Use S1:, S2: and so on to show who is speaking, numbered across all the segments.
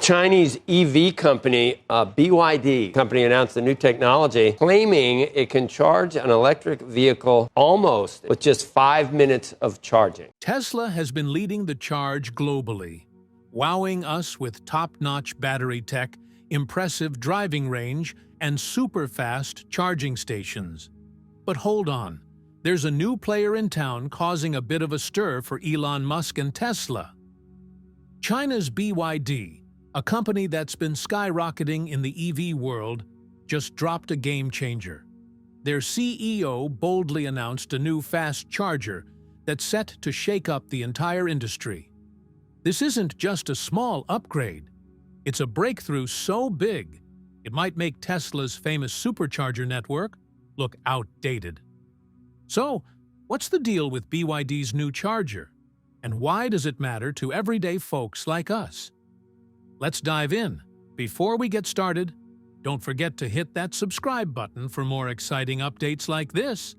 S1: Chinese EV company, BYD company, announced a new technology claiming it can charge an electric vehicle almost with just 5 minutes of charging.
S2: Tesla has been leading the charge globally, wowing us with top-notch battery tech, impressive driving range, and super-fast charging stations. But hold on, there's a new player in town causing a bit of a stir for Elon Musk and Tesla. China's BYD, a company that's been skyrocketing in the EV world, just dropped a game changer. Their CEO boldly announced a new fast charger that's set to shake up the entire industry. This isn't just a small upgrade. It's a breakthrough so big, it might make Tesla's famous Supercharger network look outdated. So, what's the deal with BYD's new charger? And why does it matter to everyday folks like us? Let's dive in. Before we get started, don't forget to hit that subscribe button for more exciting updates like this.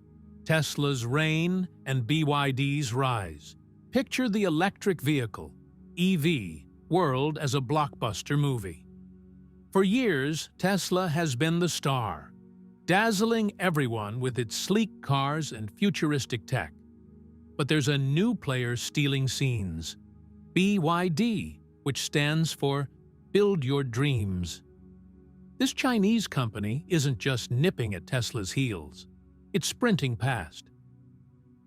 S2: Tesla's reign and BYDs rise. Picture the electric vehicle, EV, world as a blockbuster movie. For years, Tesla has been the star, dazzling everyone with its sleek cars and futuristic tech. But there's a new player stealing scenes, BYD, which stands for Build Your Dreams. This Chinese company isn't just nipping at Tesla's heels, it's sprinting past.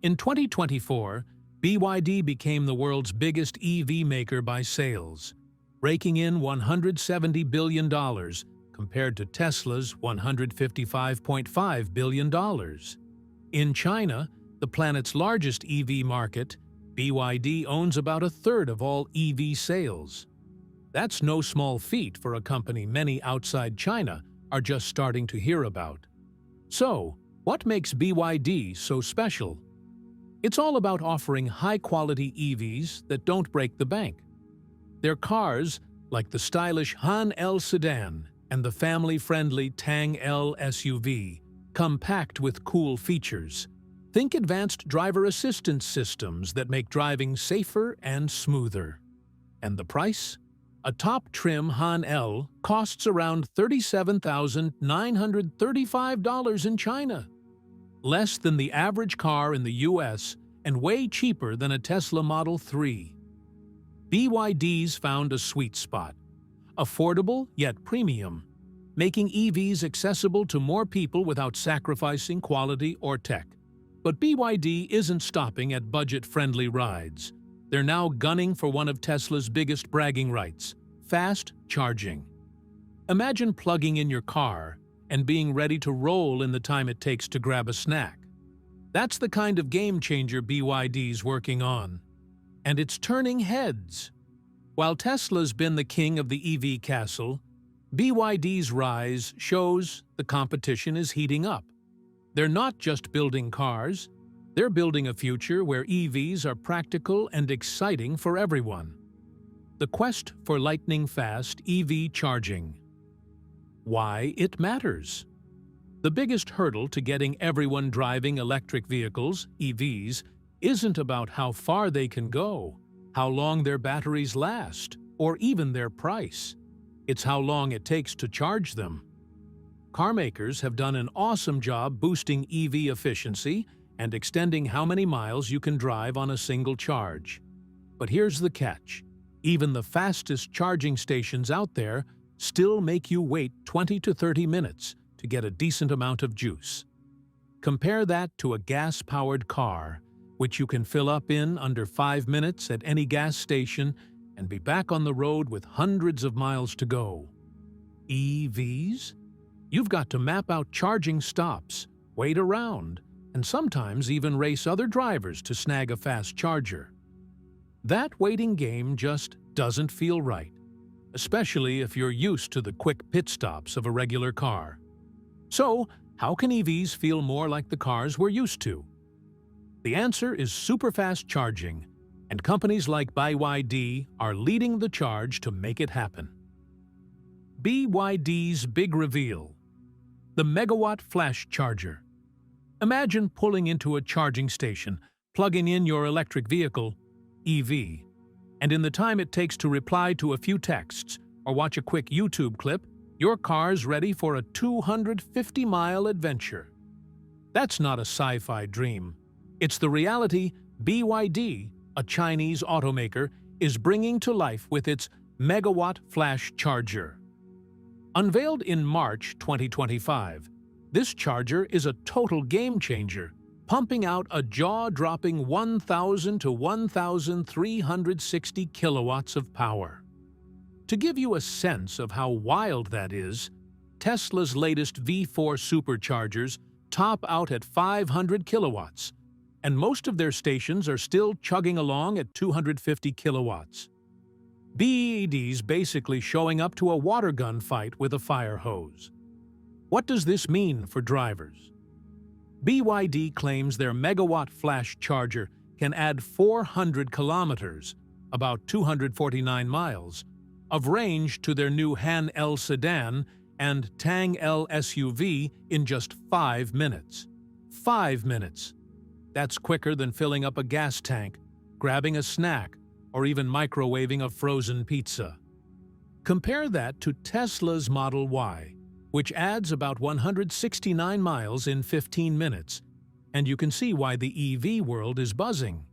S2: In 2024, BYD became the world's biggest EV maker by sales, raking in $170 billion compared to Tesla's $155.5 billion. In China, the planet's largest EV market, BYD owns about a third of all EV sales. That's no small feat for a company many outside China are just starting to hear about. So, what makes BYD so special? It's all about offering high-quality EVs that don't break the bank. Their cars, like the stylish Han L sedan and the family-friendly Tang L SUV, come packed with cool features. Think advanced driver assistance systems that make driving safer and smoother. And the price? A top-trim Han L costs around $37,935 in China, less than the average car in the US and way cheaper than a Tesla Model 3. BYD's found a sweet spot, affordable yet premium, making EVs accessible to more people without sacrificing quality or tech. But BYD isn't stopping at budget-friendly rides. They're now gunning for one of Tesla's biggest bragging rights, fast charging. Imagine plugging in your car and being ready to roll in the time it takes to grab a snack. That's the kind of game-changer BYD's working on. And it's turning heads. While Tesla's been the king of the EV castle, BYD's Rise shows the competition is heating up. They're not just building cars, they're building a future where EVs are practical and exciting for everyone. The quest for lightning-fast EV charging. Why it matters. The biggest hurdle to getting everyone driving electric vehicles, EVs, isn't about how far they can go, how long their batteries last, or even their price. It's how long it takes to charge them. Car makers have done an awesome job boosting EV efficiency and extending how many miles you can drive on a single charge. But here's the catch. Even the fastest charging stations out there still make you wait 20 to 30 minutes to get a decent amount of juice. Compare that to a gas-powered car, which you can fill up in under 5 minutes at any gas station and be back on the road with hundreds of miles to go. EVs? You've got to map out charging stops, wait around, and sometimes even race other drivers to snag a fast charger. That waiting game just doesn't feel right, especially if you're used to the quick pit stops of a regular car. So, how can EVs feel more like the cars we're used to? The answer is super-fast charging, and companies like BYD are leading the charge to make it happen. BYD's Big Reveal. The megawatt flash charger. Imagine pulling into a charging station, plugging in your electric vehicle, EV, and in the time it takes to reply to a few texts, or watch a quick YouTube clip, your car's ready for a 250-mile adventure. That's not a sci-fi dream. It's the reality BYD, a Chinese automaker, is bringing to life with its megawatt flash charger. Unveiled in March 2025, this charger is a total game-changer, pumping out a jaw-dropping 1,000 to 1,360 kilowatts of power. To give you a sense of how wild that is, Tesla's latest V4 Superchargers top out at 500 kilowatts, and most of their stations are still chugging along at 250 kilowatts. BYDs basically showing up to a water gun fight with a fire hose. What does this mean for drivers? BYD claims their megawatt flash charger can add 400 kilometers, about 249 miles, of range to their new Han L sedan and Tang L SUV in just 5 minutes. 5 minutes. That's quicker than filling up a gas tank, grabbing a snack, or even microwaving a frozen pizza. Compare that to Tesla's Model Y, which adds about 169 miles in 15 minutes, and you can see why the EV world is buzzing.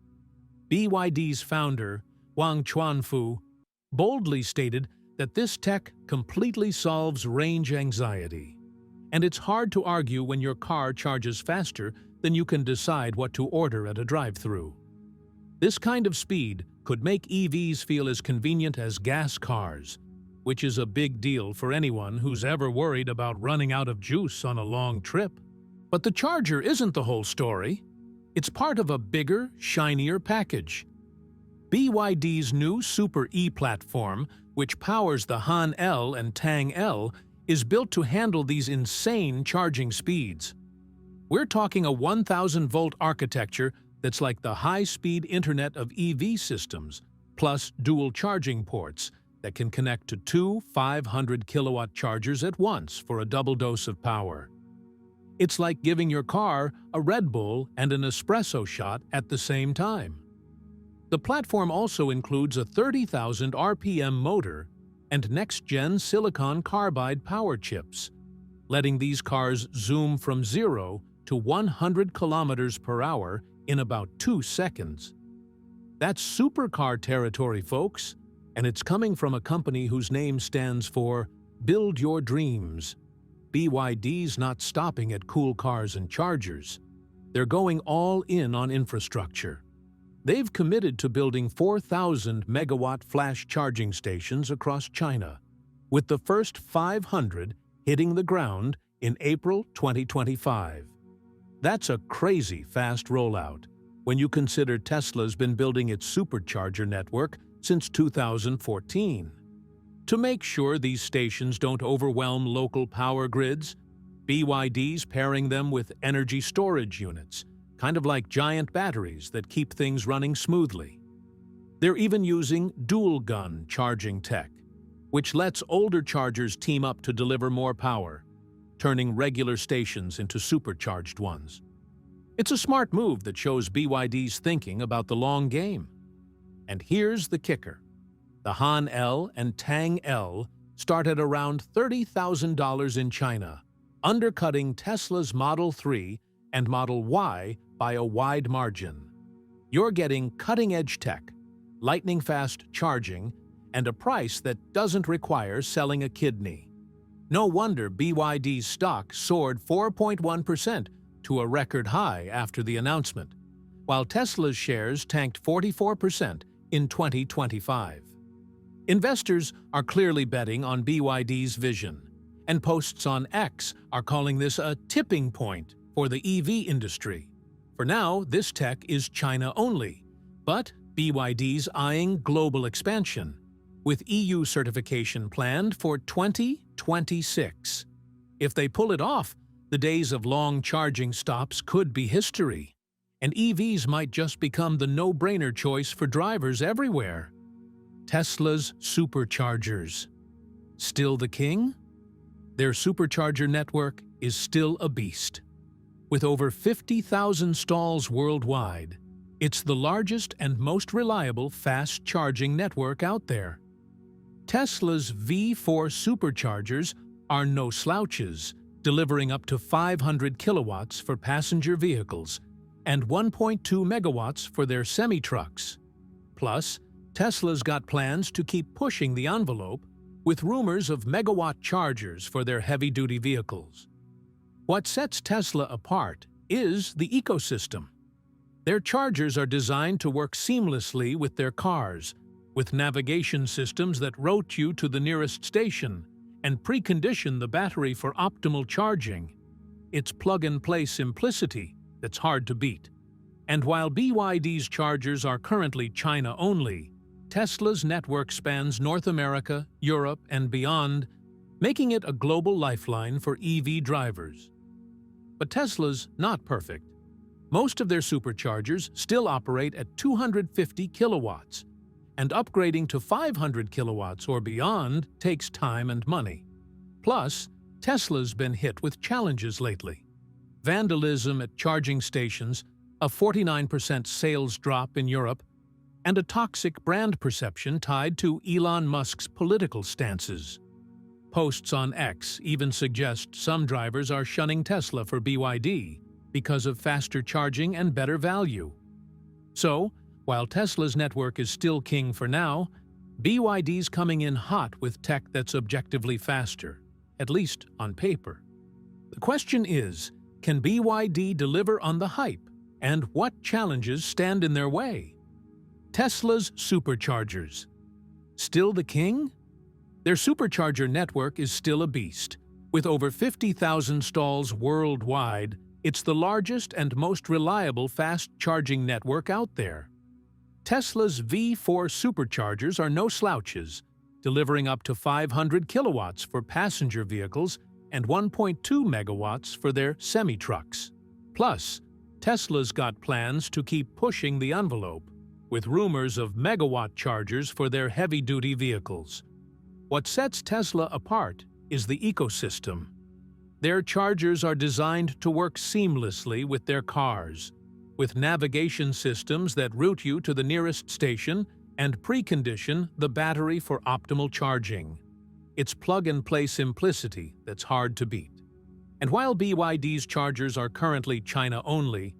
S2: BYD's founder, Wang Chuanfu, boldly stated that this tech completely solves range anxiety. And it's hard to argue when your car charges faster than you can decide what to order at a drive-thru. This kind of speed could make EVs feel as convenient as gas cars, which is a big deal for anyone who's ever worried about running out of juice on a long trip. But the charger isn't the whole story. It's part of a bigger, shinier package. BYD's new Super E platform, which powers the Han L and Tang L, is built to handle these insane charging speeds. We're talking a 1,000-volt architecture that's like the high-speed Internet of EV systems, plus dual charging ports that can connect to two 500-kilowatt chargers at once for a double dose of power. It's like giving your car a Red Bull and an espresso shot at the same time. The platform also includes a 30,000 RPM motor and next-gen silicon carbide power chips, letting these cars zoom from 0 to 100 kilometers per hour in about 2 seconds. That's supercar territory, folks, and it's coming from a company whose name stands for Build Your Dreams. BYD's not stopping at cool cars and chargers. They're going all in on infrastructure. They've committed to building 4,000 megawatt flash charging stations across China, with the first 500 hitting the ground in April 2025. That's a crazy fast rollout when you consider Tesla's been building its supercharger network since 2014. To make sure these stations don't overwhelm local power grids, BYD's pairing them with energy storage units, kind of like giant batteries that keep things running smoothly. They're even using dual-gun charging tech, which lets older chargers team up to deliver more power, turning regular stations into supercharged ones. It's a smart move that shows BYD's thinking about the long game. And here's the kicker. The Han L and Tang L start at around $30,000 in China, undercutting Tesla's Model 3 and Model Y by a wide margin. You're getting cutting-edge tech, lightning-fast charging, and a price that doesn't require selling a kidney. No wonder BYD's stock soared 4.1% to a record high after the announcement, while Tesla's shares tanked 44% in 2025. Investors are clearly betting on BYD's vision, and posts on X are calling this a tipping point for the EV industry. For now, this tech is China only, but BYD's eyeing global expansion, with EU certification planned for 2026. If they pull it off, the days of long charging stops could be history, and EVs might just become the no-brainer choice for drivers everywhere. Tesla's Superchargers. Still the king? Their supercharger network is still a beast. With over 50,000 stalls worldwide, it's the largest and most reliable fast-charging network out there. Tesla's V4 Superchargers are no slouches, delivering up to 500 kilowatts for passenger vehicles and 1.2 megawatts for their semi-trucks. Plus, Tesla's got plans to keep pushing the envelope with rumors of megawatt chargers for their heavy-duty vehicles. What sets Tesla apart is the ecosystem. Their chargers are designed to work seamlessly with their cars, with navigation systems that route you to the nearest station and precondition the battery for optimal charging. It's plug-and-play simplicity that's hard to beat. And while BYD's chargers are currently China-only, Tesla's network spans North America, Europe, and beyond, making it a global lifeline for EV drivers. But Tesla's not perfect. Most of their superchargers still operate at 250 kilowatts, and upgrading to 500 kilowatts or beyond takes time and money. Plus, Tesla's been hit with challenges lately. Vandalism at charging stations, a 49% sales drop in Europe, and a toxic brand perception tied to Elon Musk's political stances. Posts on X even suggest some drivers are shunning Tesla for BYD because of faster charging and better value. So, while Tesla's network is still king for now, BYD's coming in hot with tech that's objectively faster, at least on paper. The question is, can BYD deliver on the hype, and what challenges stand in their way? Tesla's Superchargers. Still the king? Their supercharger network is still a beast. With over 50,000 stalls worldwide, it's the largest and most reliable fast-charging network out there. Tesla's V4 Superchargers are no slouches, delivering up to 500 kilowatts for passenger vehicles and 1.2 megawatts for their semi-trucks. Plus, Tesla's got plans to keep pushing the envelope, with rumors of megawatt chargers for their heavy-duty vehicles. What sets Tesla apart is the ecosystem. Their chargers are designed to work seamlessly with their cars, with navigation systems that route you to the nearest station and precondition the battery for optimal charging. It's plug-and-play simplicity that's hard to beat. And while BYD's chargers are currently China-only,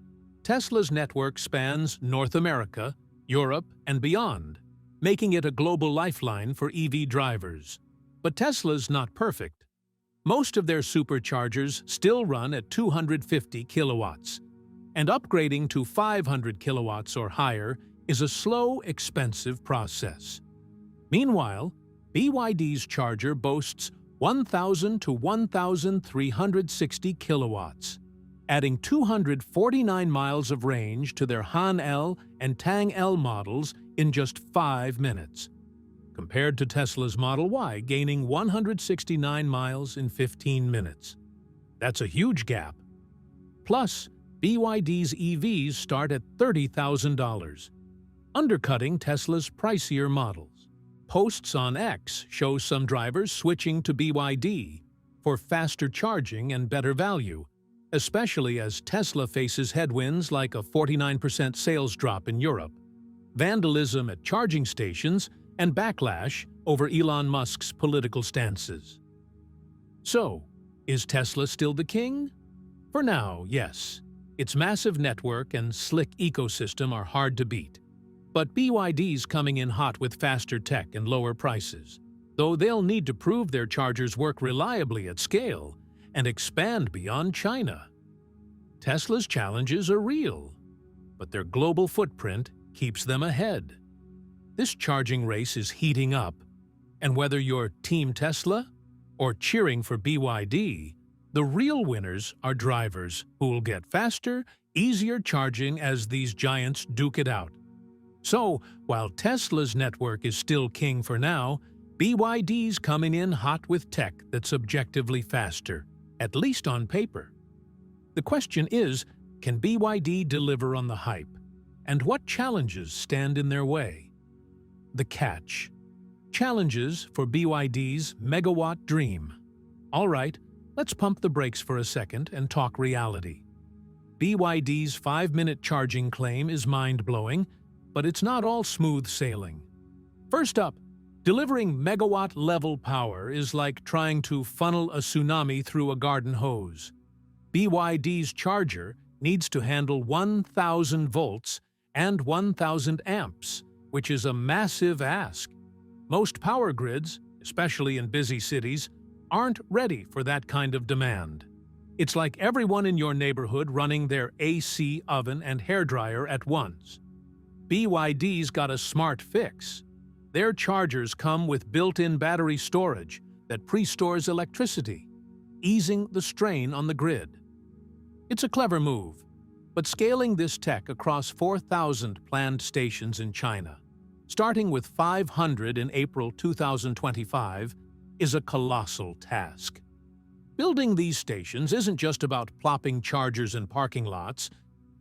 S2: Tesla's network spans North America, Europe, and beyond, making it a global lifeline for EV drivers. But Tesla's not perfect. Most of their superchargers still run at 250 kilowatts, and upgrading to 500 kilowatts or higher is a slow, expensive process. Meanwhile, BYD's charger boasts 1,000 to 1,360 kilowatts, adding 249 miles of range to their Han L and Tang L models in just 5 minutes, compared to Tesla's Model Y gaining 169 miles in 15 minutes. That's a huge gap. Plus, BYD's EVs start at $30,000, undercutting Tesla's pricier models. Posts on X show some drivers switching to BYD for faster charging and better value, especially as Tesla faces headwinds like a 49% sales drop in Europe, vandalism at charging stations, and backlash over Elon Musk's political stances. So, is Tesla still the king? For now, yes. Its massive network and slick ecosystem are hard to beat. But BYD's coming in hot with faster tech and lower prices, though they'll need to prove their chargers work reliably at scale and expand beyond China. Tesla's challenges are real, but their global footprint keeps them ahead. This charging race is heating up, and whether you're Team Tesla or cheering for BYD, the real winners are drivers who will get faster, easier charging as these giants duke it out. So, while Tesla's network is still king for now, BYD's coming in hot with tech that's objectively faster, at least on paper. The question is, can BYD deliver on the hype? And what challenges stand in their way? The catch. Challenges for BYD's megawatt dream. All right, let's pump the brakes for a second and talk reality. BYD's 5-minute charging claim is mind-blowing, but it's not all smooth sailing. First up, Delivering megawatt-level power is like trying to funnel a tsunami through a garden hose. BYD's charger needs to handle 1,000 volts and 1,000 amps, which is a massive ask. Most power grids, especially in busy cities, aren't ready for that kind of demand. It's like everyone in your neighborhood running their AC oven and hairdryer at once. BYD's got a smart fix. Their chargers come with built-in battery storage that pre-stores electricity, easing the strain on the grid. It's a clever move, but scaling this tech across 4,000 planned stations in China, starting with 500 in April 2025, is a colossal task. Building these stations isn't just about plopping chargers in parking lots.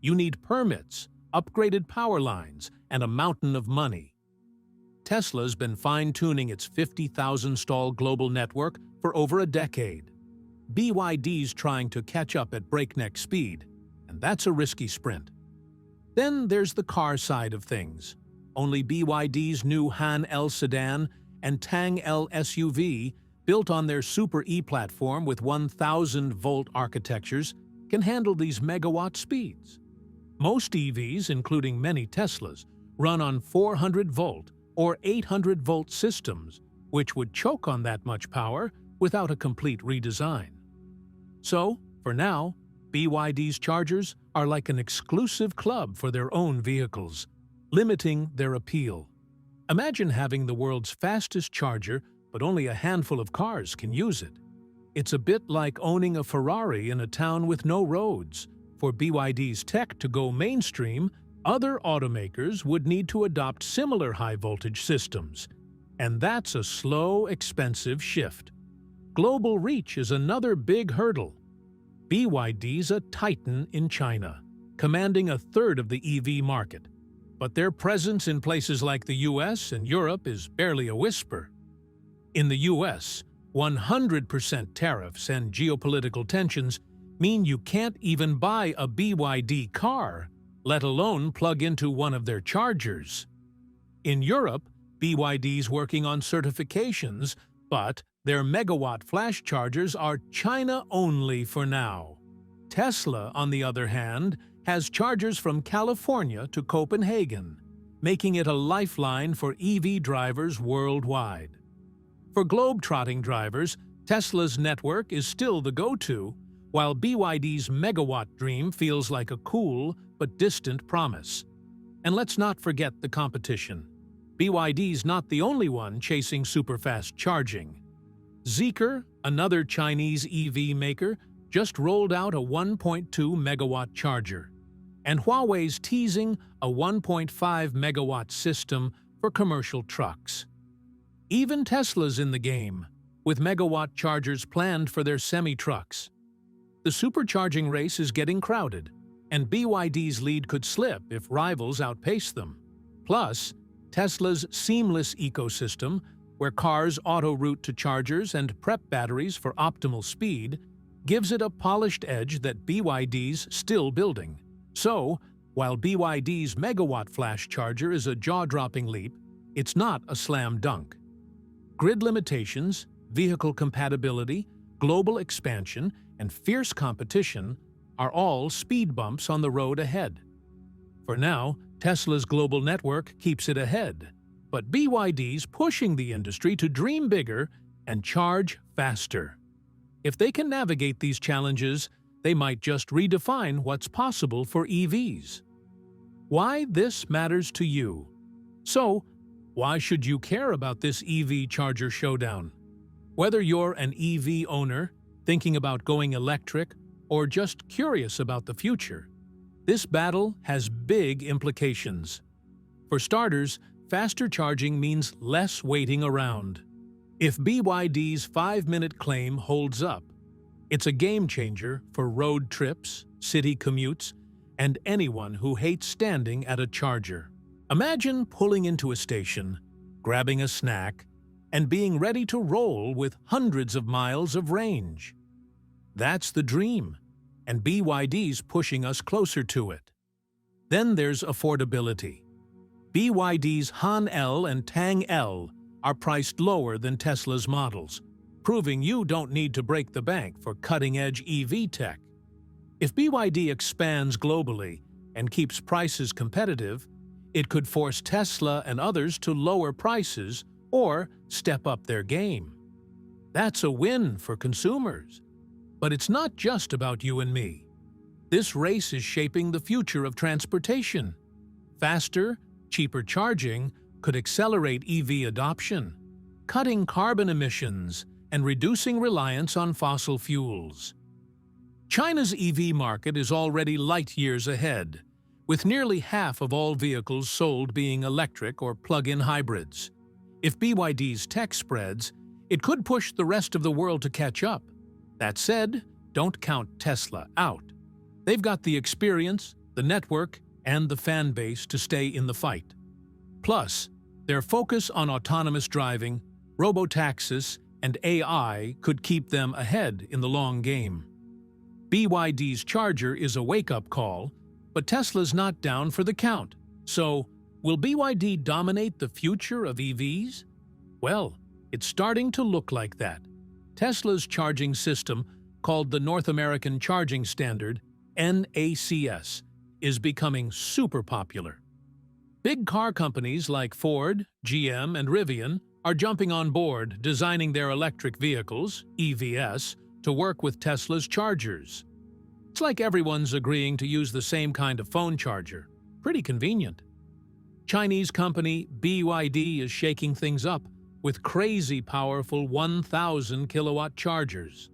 S2: You need permits, upgraded power lines, and a mountain of money. Tesla's been fine-tuning its 50,000-stall global network for over a decade. BYD's trying to catch up at breakneck speed, and that's a risky sprint. Then there's the car side of things. Only BYD's new Han L sedan and Tang L SUV, built on their Super E platform with 1,000-volt architectures, can handle these megawatt speeds. Most EVs, including many Teslas, run on 400-volt or 800-volt systems, which would choke on that much power without a complete redesign. So, for now, BYD's chargers are like an exclusive club for their own vehicles, limiting their appeal. Imagine having the world's fastest charger, but only a handful of cars can use it. It's a bit like owning a Ferrari in a town with no roads. For BYD's tech to go mainstream, other automakers would need to adopt similar high-voltage systems. And that's a slow, expensive shift. Global reach is another big hurdle. BYD's a titan in China, commanding a third of the EV market. But their presence in places like the US and Europe is barely a whisper. In the US, 100% tariffs and geopolitical tensions mean you can't even buy a BYD car, let alone plug into one of their chargers. In Europe, BYD's working on certifications, but their megawatt flash chargers are China-only for now. Tesla, on the other hand, has chargers from California to Copenhagen, making it a lifeline for EV drivers worldwide. For globe-trotting drivers, Tesla's network is still the go-to, while BYD's megawatt dream feels like a cool but distant promise. And let's not forget the competition. BYD's not the only one chasing super-fast charging. Zeekr, another Chinese EV maker, just rolled out a 1.2 megawatt charger. And Huawei's teasing a 1.5 megawatt system for commercial trucks. Even Tesla's in the game, with megawatt chargers planned for their semi-trucks. The supercharging race is getting crowded, and BYD's lead could slip if rivals outpace them. Plus, Tesla's seamless ecosystem, where cars auto-route to chargers and prep batteries for optimal speed, gives it a polished edge that BYD's still building. So, while BYD's megawatt flash charger is a jaw-dropping leap, it's not a slam dunk. Grid limitations, vehicle compatibility, global expansion, and fierce competition are all speed bumps on the road ahead. For now, Tesla's global network keeps it ahead, but BYD's pushing the industry to dream bigger and charge faster. If they can navigate these challenges, they might just redefine what's possible for EVs. Why this matters to you. So, why should you care about this EV charger showdown? Whether you're an EV owner, thinking about going electric, or just curious about the future, this battle has big implications. For starters, faster charging means less waiting around. If BYD's 5-minute claim holds up, it's a game-changer for road trips, city commutes, and anyone who hates standing at a charger. Imagine pulling into a station, grabbing a snack, and being ready to roll with hundreds of miles of range. That's the dream, and BYD's pushing us closer to it. Then there's affordability. BYD's Han L and Tang L are priced lower than Tesla's models, proving you don't need to break the bank for cutting-edge EV tech. If BYD expands globally and keeps prices competitive, it could force Tesla and others to lower prices or step up their game. That's a win for consumers. But it's not just about you and me. This race is shaping the future of transportation. Faster, cheaper charging could accelerate EV adoption, cutting carbon emissions and reducing reliance on fossil fuels. China's EV market is already light years ahead, with nearly half of all vehicles sold being electric or plug-in hybrids. If BYD's tech spreads, it could push the rest of the world to catch up. That said, don't count Tesla out. They've got the experience, the network, and the fan base to stay in the fight. Plus, their focus on autonomous driving, robotaxis, and AI could keep them ahead in the long game. BYD's Charger is a wake-up call, but Tesla's not down for the count. So, will BYD dominate the future of EVs? Well, it's starting to look like that. Tesla's charging system, called the North American Charging Standard, NACS, is becoming super popular. Big car companies like Ford, GM, and Rivian are jumping on board, designing their electric vehicles, EVs, to work with Tesla's chargers. It's like everyone's agreeing to use the same kind of phone charger. Pretty convenient. Chinese company BYD is shaking things up with crazy powerful 1,000 kilowatt chargers.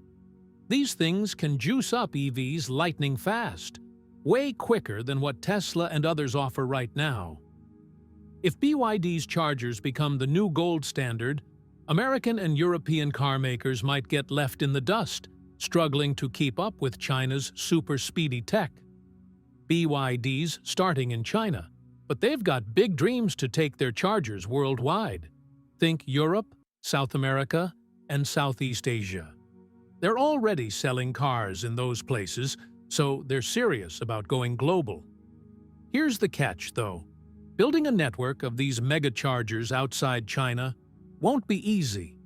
S2: These things can juice up EVs lightning fast, way quicker than what Tesla and others offer right now. If BYD's chargers become the new gold standard, American and European car makers might get left in the dust, struggling to keep up with China's super speedy tech. BYD's starting in China, but they've got big dreams to take their chargers worldwide. Think Europe, South America, and Southeast Asia. They're already selling cars in those places, so they're serious about going global. Here's the catch, though. Building a network of these mega chargers outside China won't be easy.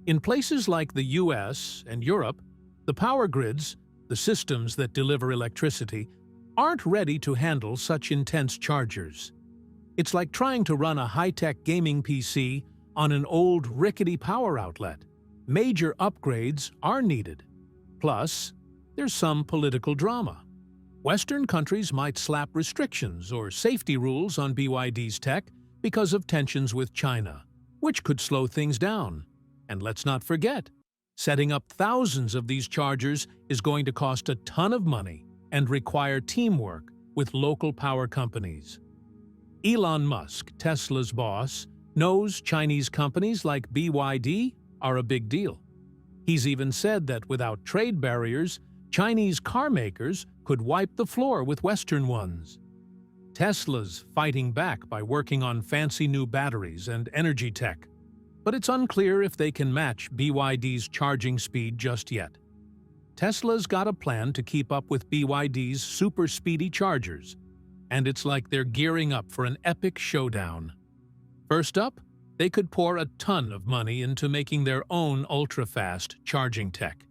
S2: In places like the US and Europe, the power grids, the systems that deliver electricity, aren't ready to handle such intense chargers. It's like trying to run a high-tech gaming PC on an old, rickety power outlet. Major upgrades are needed. Plus, there's some political drama. Western countries might slap restrictions or safety rules on BYD's tech because of tensions with China, which could slow things down. And let's not forget, setting up thousands of these chargers is going to cost a ton of money and require teamwork with local power companies. Elon Musk, Tesla's boss, knows Chinese companies like BYD are a big deal. He's even said that without trade barriers, Chinese car makers could wipe the floor with Western ones. Tesla's fighting back by working on fancy new batteries and energy tech, but it's unclear if they can match BYD's charging speed just yet. Tesla's got a plan to keep up with BYD's super speedy chargers, and it's like they're gearing up for an epic showdown. First up, they could pour a ton of money into making their own ultra-fast charging tech.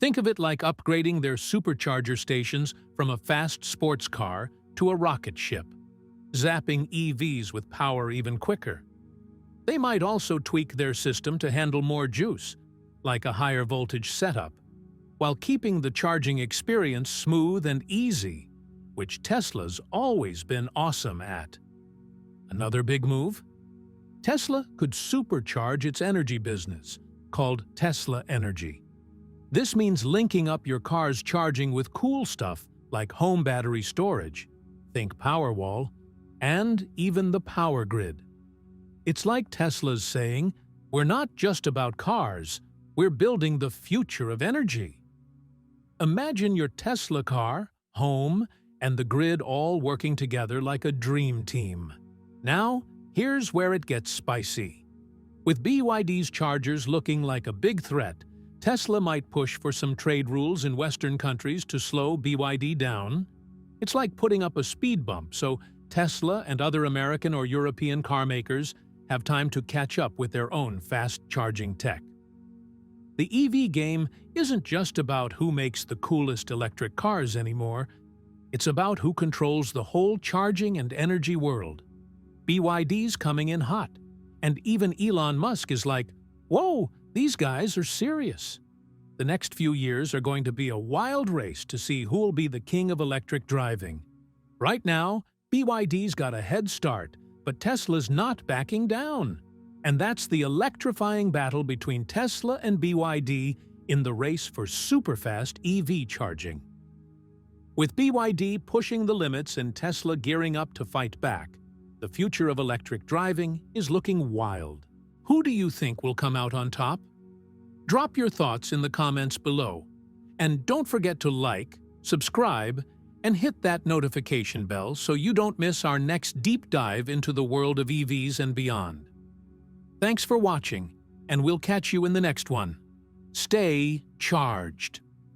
S2: Think of it like upgrading their supercharger stations from a fast sports car to a rocket ship, zapping EVs with power even quicker. They might also tweak their system to handle more juice, like a higher voltage setup, while keeping the charging experience smooth and easy, which Tesla's always been awesome at. Another big move? Tesla could supercharge its energy business, called Tesla Energy. This means linking up your car's charging with cool stuff like home battery storage, think Powerwall, and even the power grid. It's like Tesla's saying, we're not just about cars, we're building the future of energy. Imagine your Tesla car, home, and the grid all working together like a dream team. Now, here's where it gets spicy. With BYD's chargers looking like a big threat, Tesla might push for some trade rules in Western countries to slow BYD down. It's like putting up a speed bump so Tesla and other American or European car makers have time to catch up with their own fast-charging tech. The EV game isn't just about who makes the coolest electric cars anymore. It's about who controls the whole charging and energy world. BYD's coming in hot, and even Elon Musk is like, "Whoa, these guys are serious." The next few years are going to be a wild race to see who'll be the king of electric driving. Right now, BYD's got a head start, but Tesla's not backing down. And that's the electrifying battle between Tesla and BYD in the race for superfast EV charging. With BYD pushing the limits and Tesla gearing up to fight back, the future of electric driving is looking wild. Who do you think will come out on top? Drop your thoughts in the comments below. And don't forget to like, subscribe, and hit that notification bell so you don't miss our next deep dive into the world of EVs and beyond. Thanks for watching, and we'll catch you in the next one. Stay charged.